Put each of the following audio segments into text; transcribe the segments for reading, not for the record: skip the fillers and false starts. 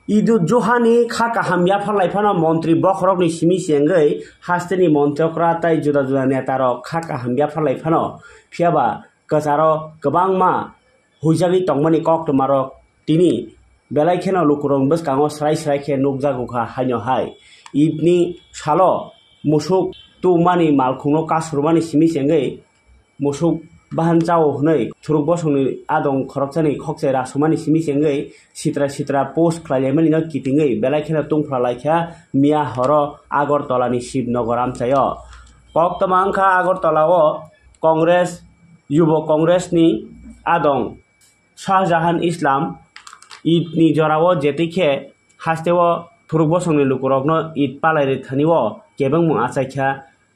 Idu khaka hamya phalai mantri bokrokni simi sengai hasteni montrokra tai juda netaro khaka hamya phalai phiaba kacharo kwbangma huijagi tongmani koktmarok tini belai kheno lukurong bwskango srai khe nukjagukha haino hai idni salo musuk tumani malkhungno kasurmani simi sengai musuk bahan chao hnai thuruk bosongni adong khorokchani khokchai rasumani simi sengai sitra post khlaimani no kitingai belai khena tungphla laikha mia horo Agartala ni Shibnagar amchayo koktama angkha Agartalao Congress Yubo Congress ni adong Shahjahan Islam idni jorao jetikhe hasteo thuruk bosongni lukurokno id palairi thaniwo kebangmung achaikha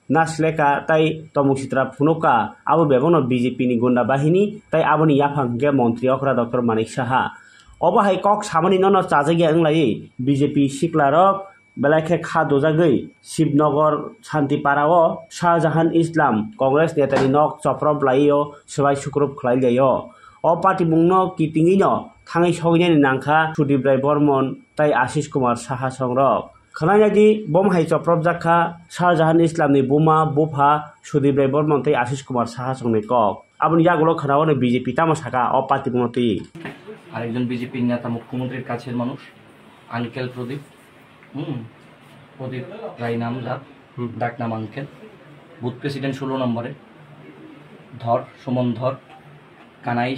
Nasleka tai Tomusitra Phunoka abo bebono BJP ni gunda bahini tai aboni yaphangge mantri okra Dr. Manik Saha obo hai kok samani nono chajagi anglai BJP siklarok belakhe kha dojagoi Shibnagar Shantiparao Shahjahan Islam Congress netani nok choprop laio sabai sukrop khlailayo o party mungno kitingi no thangai sogini nangkha Sudip Rai Bormon tai Ashish Kumar Saha songrok Khanayadi bom hai choprop jakha Shahjahan Islam ni buma bufa Sudip Rai Bormon tai Ashish Kumar Saha songni kok aboni yagulo khanaone BJP tamasaka o party mungti আরেকজন বিজেপির নেতা মুখ্যমন্ত্রীর কাছের মানুষ uncle প্রদীপ প্রদীপ রায় নাম যার ডাক নাম আঙ্কেল বুথ প্রেসিডেন্ট 16 নম্বরে ধর সুমন ধর কানাই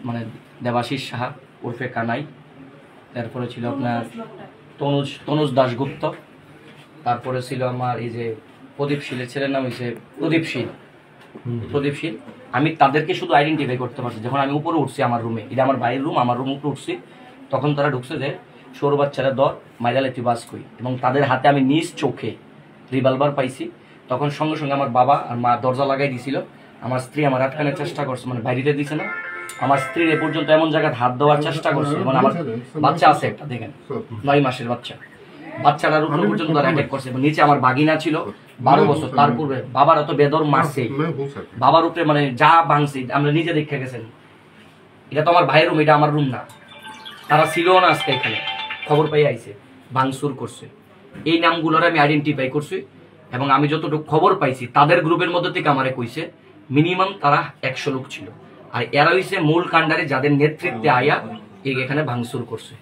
মানে দেবাশিস সাহা উর্ফে কানাই তারপরে ছিল আপনার তনুজ দাশগুপ্ত তারপরে ছিল আমার এই যে প্রদীপ শীলের ছেলের নাম হচ্ছে প্রদীপ শীল আমি তাদেরকে শুধু আইডেন্টিফাই করতে পারছি যখন আমি উপরে উঠছি আমার রুমে এটা আমার বাইরের রুম আমার রুম উপরে উঠছি তখন তারা ঢুকছে যে সৌর বাচ্চারা দর মাইরালে তুই বাস কই এবং তাদের হাতে আমি নিজ চোখে রিভলভার পাইছি তখন সঙ্গে সঙ্গে আমার বাবা আর মা দরজা লাগাই দিছিল আমার স্ত্রী আমার আটকানোর চেষ্টা করছে মানে বাইরে দিছে না আমার স্ত্রীর এ পর্যন্ত এমন জায়গায় হাত দেওয়ার চেষ্টা করছে এবং আমার বাচ্চা আছে একটা দেখেন 9 মাসের বাচ্চাটার উপরে পর্যন্ত তারা অ্যাটাক করছে এবং নিচে আমার বাগিনা ছিল 12 বছর তার পূর্বে বাবার তো বেদর মারছে বাবার উপরে মানে যা ভাঙছে আমরা নিজে দেখে গেছেন এটা তো আমার ভাইয়ের রুম এটা আমার রুম না তারা ছিল না আজকে এখানে খবর পাই আইছে ভাঙচুর করছে এই নামগুলোর আমি আইডেন্টিফাই করছি এবং আমি যতটুকু খবর পাইছি তাদের গ্রুপের মধ্যে থেকে আমারে কইছে মিনিমাম তারা 100 লোক ছিল আর এরা হইছে মূল কাণ্ডারে যাদের নেতৃত্বে আয়া এখানে ভাঙচুর করছে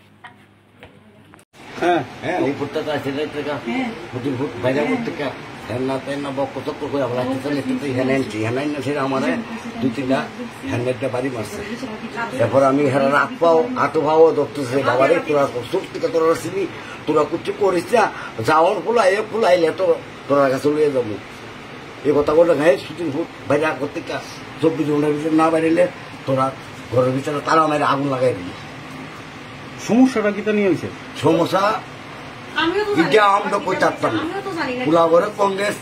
এই ফুটটা ছেলে থেকে ফুটি ফুট বাইরে থেকে হেনা বক্ত করে আবার হেনাই না ছেড়ে আমার 2-3টা হ্যান্ডেলটা বাড়ি মারছে তারপর আমি হেরা রাত পাও আটো ভাও ধরতেছে বাবারে তোরা সব থেকে তোরা ছিলি তোরা কিছু করিস না যাওয়ার ফুলাইলে তো তোরা কাছে লইয়ে যাবো এই কথা বলে গায়ে শুটিং ফুট বাইরে করতে 24 ঘন্টার ভিতরে না বাইরেলে তোরা ঘরের ভিতরে তারা মেরে আগুন লাগাই দিবি সমস্যাটা কি নিয়ে হয়েছে সমস্যা এটা আমরা কই থাকতাম পুলাগড়ে কংগ্রেস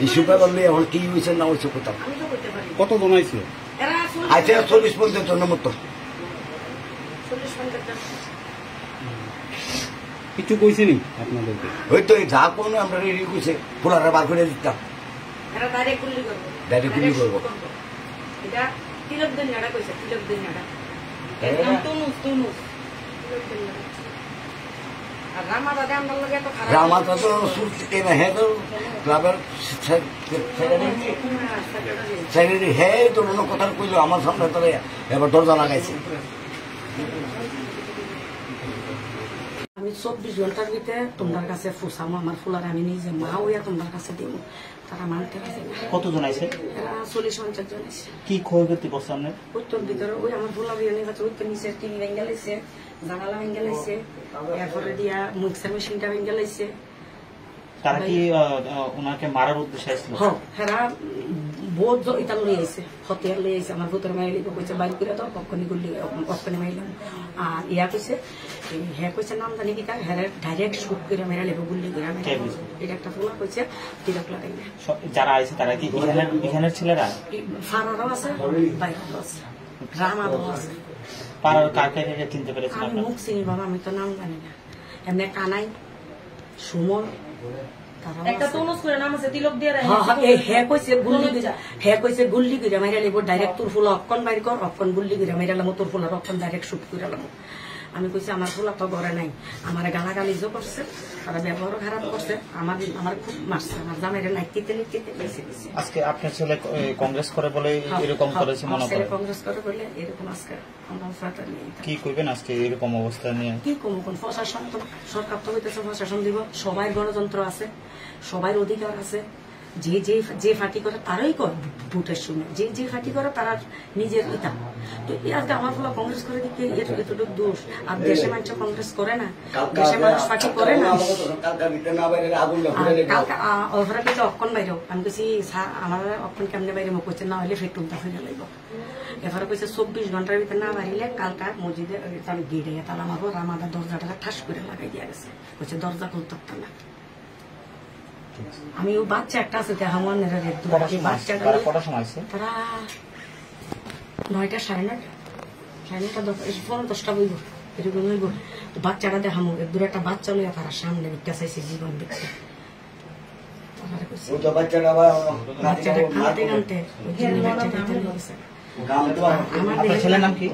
ইস্যুটা করলে এখন কি হয়েছে না হয়েছে কোথাও কত জমাইছে আচ্ছা 40-50 জনের মতো কিছু কইছিনি আপনাদেরকে হয়তো যা কোনো আমরা রেডি কইছে পুলারা বার করে দিতাম ডাইরেক্ট গুলি করবো এটা তিলক দিন নাড়া কইছে তিলক দিন নাড়া একদম তুনুস রামাদা তো সুরতে না হে তো ক্লাবের সেক্রেটারি হে তো অন্য কথা কইলো আমার সামনে তো এবার দরজা লাগাইছে আমি 24 ঘন্টার ভিতরে তোমার কাছে ফুসামো আমার ফুলার আমি নিজে মা হইয়া তোমার কাছে দিব তারা মানতে পারছে কতজন আইছে 40-50 জন আছে কি ক্ষয়ক্ষতি করছে আপনার উত্তর ভিতরে ওই আমার ফুলা বিয়ানি কাছে উত্তর নিচে টিভি ভেঙে লাইছে জানালা ভেঙে লাইছে এরপরে দিয়া মিক্সার মেশিনটা ভেঙে লাইছে তারা কি ওনাকে মারার উদ্দেশ্যে আসছিল হ্যাঁ বহুত ইটা লই আইছে হতিয়ার লই আইছে আমার ভূতের মাইলি কইছে বাইর করে দাও কখনই গুলি কখনই মাইলাম আর ইয়া কইছে হ্যাঁ কইছে নাম জানি কি হ্যাঁ ডাইরেক্ট শুট করে মেরা লেবো গুলি করে এটা একটা ফুলা কইছে তিলক লাগাই যারা আইছে তারা কি এখানের ছেলেরা ফারারও আছে বাইরেও আছে রামাদও আছে পাড়ার কাকে চিনতে পেরেছেন আমি মুখ চিনি বাবা আমি তো নাম জানি না এমনি কানাই সুমন একটা তনুস করে নাম আছে তিলক দিয়ে হ্যাঁ কইছে গুল্লি করে মাইরা লেবো ডাইরেক্ট তোর ফুল অক্কন বাইর কর অক্কন গুল্লি করে মাইরা লামো তোর ফুল অক্কন ডাইরেক্ট শুট করে লামো আমি কইছি আমার ফুলা তো ঘরে নাই, আমার গালাগালিজও করছে, তারা ব্যবহারও খারাপ করছে, আমার খুব মারছে, আমার জামাইরে নাইতে বেঁচে দিচ্ছে। আজকে আপনার ছেলে কংগ্রেস করে বলে এরকম করেছে মনে করেন? কংগ্রেস করে বলে এরকম আজকে কি করবেন আজকে এরকম অবস্থা নিয়ে? কি কম কোন প্রশাসন তো সরকার তো হইতেছে, প্রশাসন দিব, সবাই গণতন্ত্র আছে, সবাই অধিকার আছে, যে ফাঁকি করে তারাই কর ভোটের সময়, যে ফাঁকি করে তারা নিজের ইতা। তো আজকে আমার ফলে কংগ্রেস করে দিকে এতটুকু দোষ। আর দেশে মানুষ কংগ্রেস করে না, দেশে মানুষ ফাঁকি করে না। ওরা কিছু অক্ষণ বাইরেও আমি কেছি আমার অক্ষণ কেমনে বাইরে মুখ করছে না হলে ফের টুলটা ফিরে লাগবো। এবারে কইছে 24 ঘন্টার ভিতরে না বাড়িলে কালকা মসজিদে গিয়ে তালা মারবো, আমাদের দরজাটা ঠাস করে লাগাই দিয়া গেছে, কইছে দরজা খুলতে পারতাম না। আমি ও বাচ্চা একটা আছে হামানের বাচ্চাটা তারা 9টা 9:30 ফোন 10টা বইব এরকম হইব। বাচ্চাটা দেখামো দূরে একটা বাচ্চা লইয়া তারা সামনে ভিক্ষা চাইছে, জীবন দিচ্ছে। বাচ্চাটা কানতে কানতে ছেলের নাম কি?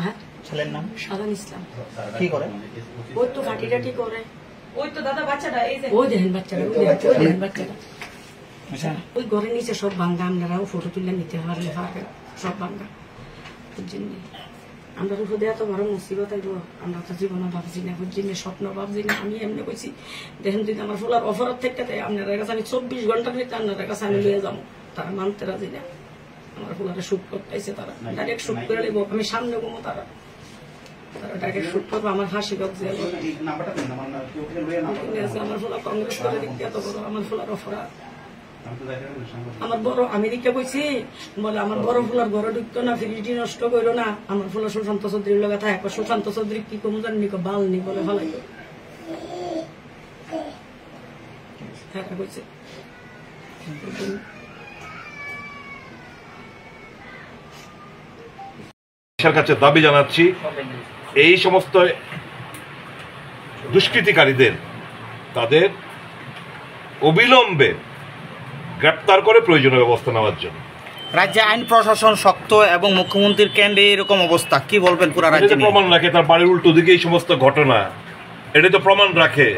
হ্যাঁ ছেলের নাম শাহান ইসলাম। কি করে? ওই তো ফাটি টাটি করে, ওই তো দাদা বাচ্চাটা, এই যে ওই দেখেন বাচ্চাটা ওই ঘরের নিচে সব ভাঙ্গা, আপনারাও ফটো তুলে নিতে পারলে পারবেন, সব ভাঙ্গা। বুঝছেন আমরা রুফে দেওয়া তো বড় মুসিবত আইব, আমরা তো জীবনে ভাবছি না, বুঝছি না, স্বপ্ন ভাবছি না। আমি এমনি কইছি দেখেন যদি আমার ফুলার অফারত থেকে আপনার কাছে আমি 24 ঘন্টার ভিতরে আপনার কাছে আমি লিয়ে যাবো, তারা মানতে রাজি না। আমার ফুলারে শুট করতেছে, তারা ডাইরেক্ট শুট করে নেবো, আমি সামনে ঘুমো, তারা ডাইরেক্ট শুট করবো, আমার হাসি গজে আমার ফুলা কংগ্রেস করে দিকে এত বড় আমার ফুলার অফার। আমার বড় আমেরিকা কইছি বলে আমার বড় ফুলার ঘরে ঢুকতো না, ফ্রিজটি নষ্ট করো না, আমার ফুলা সুশান্ত চৌধুরীর লগে থাকে। সুশান্ত চৌধুরী কি কম জানি বাল নি বলে ভালো হ্যাঁ কইছে। কাছে দাবি জানাচ্ছি এই সমস্ত দুষ্কৃতিকারীদের তাদের অবিলম্বে গ্রেপ্তার করে প্রয়োজনীয় ব্যবস্থা নেওয়ার জন্য। রাজ্যে আইন প্রশাসন শক্ত এবং মুখ্যমন্ত্রীর কেন্দ্রে এরকম অবস্থা, কি বলবেন? পুরো রাজ্যে প্রমাণ রাখে, তার বাড়ির উল্টো দিকে এই সমস্ত ঘটনা, এটা তো প্রমাণ রাখে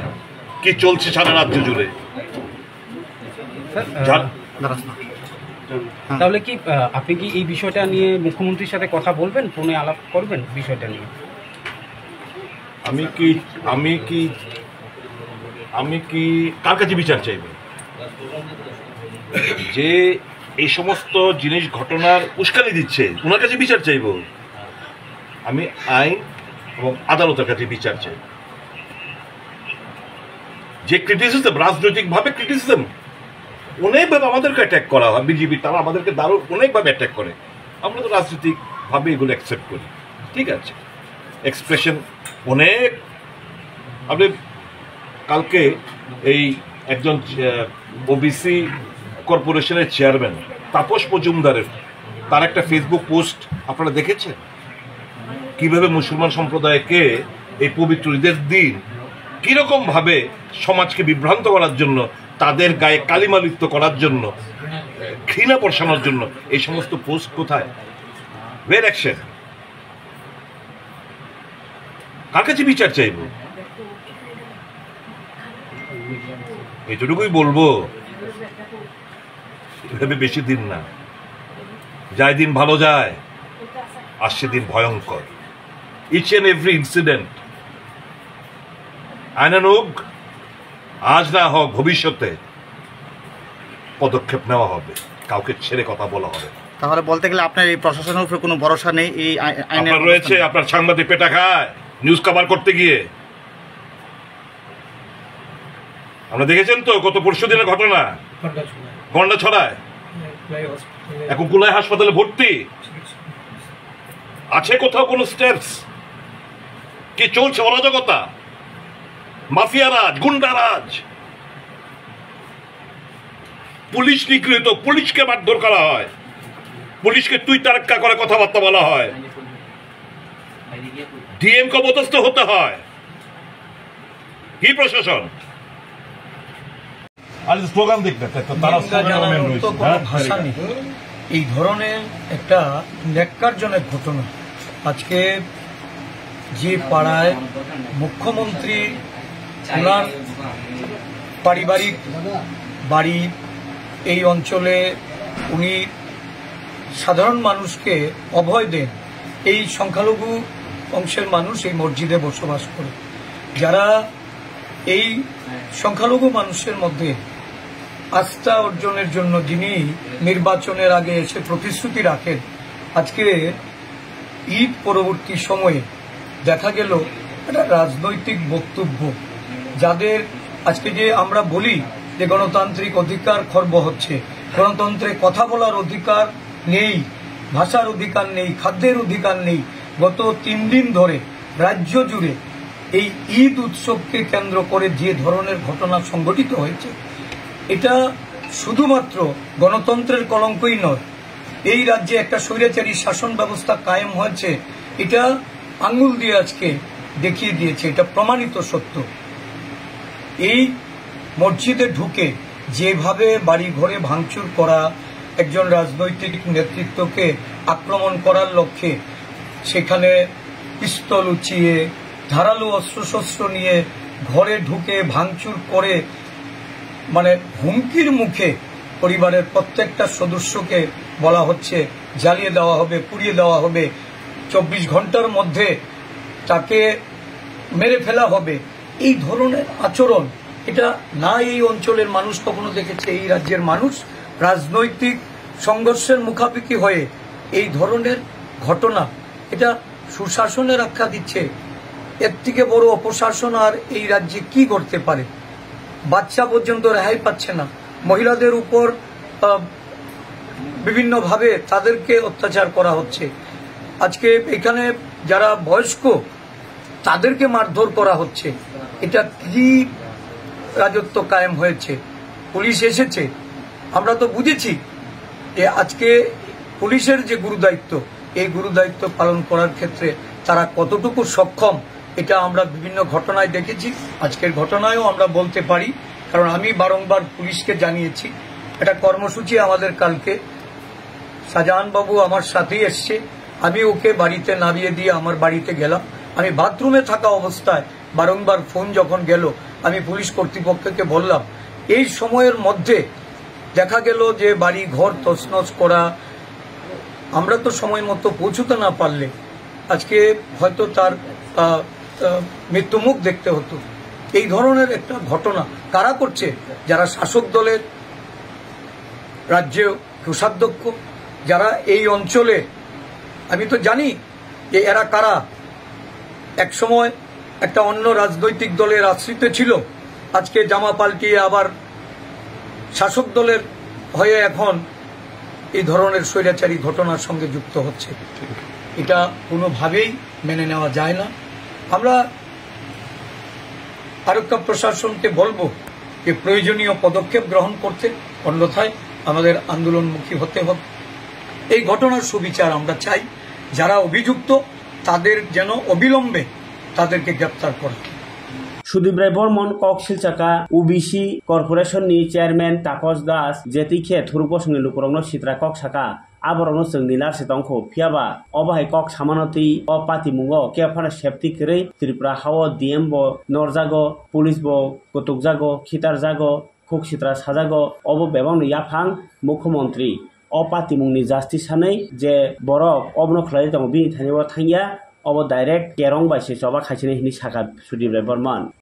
কি চলছে সারা রাজ্য জুড়ে। তাহলে কি আপনি কি এই বিষয়টা নিয়ে মুখ্যমন্ত্রীর সাথে কথা বলবেন, ফোনে আলাপ করবেন বিষয়টা নিয়ে? আমি কি কার কাছে বিচার চাইব? যে এই সমস্ত জিনিস ঘটনার উস্কানি দিচ্ছে ওনার কাছে বিচার চাইব? আমি আইন এবং আদালতের কাছে বিচার চাই। যে ক্রিটিসিজম, রাজনৈতিকভাবে ক্রিটিসিজম অনেকভাবে আমাদেরকে অ্যাটাক করা হয়, বিজেপি তারা আমাদেরকে দারুণ অনেকভাবে অ্যাটাক করে, আমরা তো রাজনৈতিকভাবে এগুলো অ্যাকসেপ্ট করি, ঠিক আছে। এক্সপ্রেশন অনেক। আপনি কালকে এই একজন ওবিসি কর্পোরেশনের চেয়ারম্যান তাপস মজুমদারের তার একটা ফেসবুক পোস্ট আপনারা দেখেছেন? কিভাবে মুসলমান সম্প্রদায়কে এই পবিত্র ঈদের দিন কিরকম ভাবে সমাজকে বিভ্রান্ত করার জন্য, তাদের গায়ে কালিমা লিপ্ত করার জন্য, ঘৃণা বর্ষানোর জন্য এই সমস্ত পোস্ট কোথায়? ওয়ের অ্যাকশন? কার কাছে বিচার চাইব? এতটুকুই বলবো, এভাবে বেশি দিন না, যায় দিন ভালো যায়, আসছে দিন ভয়ঙ্কর। ইচ এন্ড এভরি ইনসিডেন্ট আইনানুগ আজ না হোক ভবিষ্যতে পদক্ষেপ নেওয়া হবে, কাউকে ছেড়ে কথা বলা হবে। তাহলে বলতে গেলে আপনার এই প্রশাসনের উপরে কোনো ভরসা নেই? এই আইনের রয়েছে, আপনার সাংবাদিক পেটা খায় নিউজ কভার করতে গিয়ে। আমরা দেখেছেন তো গত পরশু দিনের ঘটনা, গন্ডা ছড়ায়, এখন কুলাই হাসপাতালে ভর্তি আছে। কোথাও কোনো স্টেপস? কি চলছে? অরাজকতা, মাফিয়া রাজ, গুন্ডা রাজ, পুলিশ নিগৃহীত, পুলিশকে মারধর করা হয়, পুলিশকে তুই তারাক্কা করে কথাবার্তা বলা হয়, ডিএম কে অপদস্থ হতে হয়। কি প্রশাসন? স্লোগান দেখবে ভাষা নেই। এই ধরনের একটা ন্যাক্কারজনক ঘটনা আজকে যে পাড়ায় মুখ্যমন্ত্রী ওনার পারিবারিক বাড়ি, এই অঞ্চলে উনি সাধারণ মানুষকে অভয় দেন। এই সংখ্যালঘু অংশের মানুষ এই মসজিদে বসবাস করে, যারা এই সংখ্যালঘু মানুষের মধ্যে আস্থা অর্জনের জন্য যিনি নির্বাচনের আগে এসে প্রতিশ্রুতি রাখেন, আজকে ঈদ পরবর্তী সময়ে দেখা গেল একটা রাজনৈতিক বক্তব্য, যাদের আজকে যে আমরা বলি যে গণতান্ত্রিক অধিকার খর্ব হচ্ছে, গণতন্ত্রে কথা বলার অধিকার নেই, ভাষার অধিকার নেই, খাদ্যের অধিকার নেই। গত 3 দিন ধরে রাজ্য জুড়ে এই ঈদ উৎসবকে কেন্দ্র করে যে ধরনের ঘটনা সংঘটিত হয়েছে, এটা শুধুমাত্র গণতন্ত্রের কলঙ্কই নয়, এই রাজ্যে একটা স্বৈরাচারী শাসন ব্যবস্থা কায়েম হয়েছে, এটা আঙ্গুল দিয়ে আজকে দেখিয়ে দিয়েছে, এটা প্রমাণিত সত্য। এই মসজিদে ঢুকে যেভাবে বাড়ি ঘরে ভাঙচুর করা, একজন রাজনৈতিক নেতৃত্বকে আক্রমণ করার লক্ষ্যে সেখানে পিস্তল উঁচিয়ে ধারালো অস্ত্রশস্ত্র নিয়ে ঘরে ঢুকে ভাঙচুর করে, মানে হুমকির মুখে পরিবারের প্রত্যেকটা সদস্যকে বলা হচ্ছে জ্বালিয়ে দেওয়া হবে, পুড়িয়ে দেওয়া হবে, 24 ঘন্টার মধ্যে তাকে মেরে ফেলা হবে। এই ধরনের আচরণ এটা না এই অঞ্চলের মানুষ কখনো দেখেছে। এই রাজ্যের মানুষ রাজনৈতিক সংঘর্ষের মুখাপেক্ষি হয়ে এই ধরনের ঘটনা, এটা সুশাসনের আখ্যা দিচ্ছে। এর থেকে বড় অপশাসন আর এই রাজ্যে কি করতে পারে? বাচ্চা পর্যন্ত রেহাই পাচ্ছে না, মহিলাদের উপর বিভিন্নভাবে তাদেরকে অত্যাচার করা হচ্ছে। আজকে এখানে যারা বয়স্ক তাদেরকে মারধর করা হচ্ছে। এটা কি রাজত্ব কায়েম হয়েছে? পুলিশ এসেছে, আমরা তো বুঝেছি যে আজকে পুলিশের যে গুরুদায়িত্ব, এই গুরুদায়িত্ব পালন করার ক্ষেত্রে তারা কতটুকু সক্ষম, এটা আমরা বিভিন্ন ঘটনায় দেখেছি। আজকের ঘটনায়ও আমরা বলতে পারি, কারণ আমি বারংবার পুলিশকে জানিয়েছি। একটা কর্মসূচি আমাদের কালকে, শাহজাহান বাবু আমার সাথেই এসছে, আমি ওকে বাড়িতে নামিয়ে দিয়ে আমার বাড়িতে গেলাম। আমি বাথরুমে থাকা অবস্থায় বারংবার ফোন যখন গেল, আমি পুলিশ কর্তৃপক্ষকে বললাম। এই সময়ের মধ্যে দেখা গেল যে বাড়ি ঘর তছনছ করা, আমরা তো সময় মতো পৌঁছতে না পারলে আজকে হয়তো তার মৃত্যুমুখ দেখতে হতো। এই ধরনের একটা ঘটনা কারা করছে? যারা শাসক দলের রাজ্যে কোষাধ্যক্ষ, যারা এই অঞ্চলে, আমি তো জানি যে এরা কারা। একসময় একটা অন্য রাজনৈতিক দলের আশ্রিত ছিল, আজকে জামা পাল্টিয়ে আবার শাসক দলের হয়ে এখন এই ধরনের স্বৈরাচারী ঘটনার সঙ্গে যুক্ত হচ্ছে। এটা কোনোভাবেই মেনে নেওয়া যায় না। আমরা আরক্ষা প্রশাসনকে বলবো যে প্রয়োজনীয় পদক্ষেপ গ্রহণ করতে, অন্যথায় আমাদের আন্দোলনমুখী হতে হবে। এই ঘটনার সুবিচার আমরা চাই। যারা অভিযুক্ত তাদের যেন অবিলম্বে তাদেরকে গ্রেপ্তার করে। Sudip Roy Barman cock শিলচাকা OBC कर्परेशननि chairman तापस दास जेतिखे थुरुपसंनि लुकुरंनो सित्रा कक साका आबरनो जोंनि नारसे दंखौ फियाबा अबाहाय कक सामानति अ पातिमुंगो केफाना सेफ्टी करै त्रिपुरा हाव डीएम बो नरजागो पुलिस बो गतुकजागो खितारजागो खुक सित्रा साजागो अबो बेबांनो याफां मुख्यमंत्री अ पातिमुंनि जास्टिस सानै जे बरक अबनो खलाय दङ बिनि थानिवा थांगिया अब डाइरेक्ट केरं बाइसे सभा खाइसिने हिनि साका सुदीप राय बर्मन।